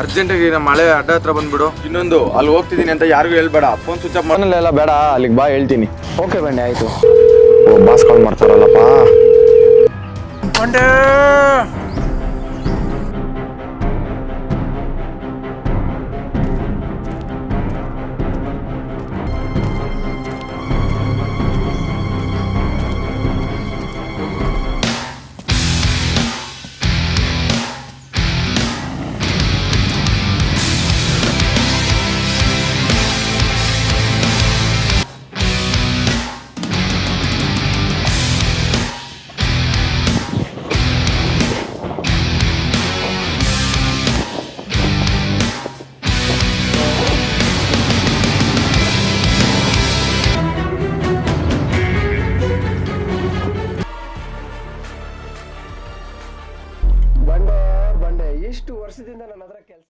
ಅರ್ಜೆಂಟಾಗಿ ನಮ್ಮ ಮಳೆ ಅಡ್ಡ ಹತ್ರ ಬಂದ್ಬಿಡು. ಇನ್ನೊಂದು ಅಲ್ಲಿ ಹೋಗ್ತಿದ್ದೀನಿ ಅಂತ ಯಾರಿಗೂ ಹೇಳ್ಬೇಡ. ಫೋನ್ ಸ್ವಿಚ್ ಆಫ್ ಎಲ್ಲ ಬೇಡ, ಅಲ್ಲಿಗೆ ಬಾ ಹೇಳ್ತೀನಿ. ಓಕೆ ಬಂಡೆ, ಆಯ್ತು. ಓ ಬಾಸ್ ಕಾಲ್ ಮಾಡ್ತಾರಲ್ಲಪ್ಪ. ಬಂಡೆ ಬಂಡೆ ಬಂಡೆ, ಇಷ್ಟು ವರ್ಷದಿಂದ ನನ್ನ ಹತ್ರ ಕೆಲಸ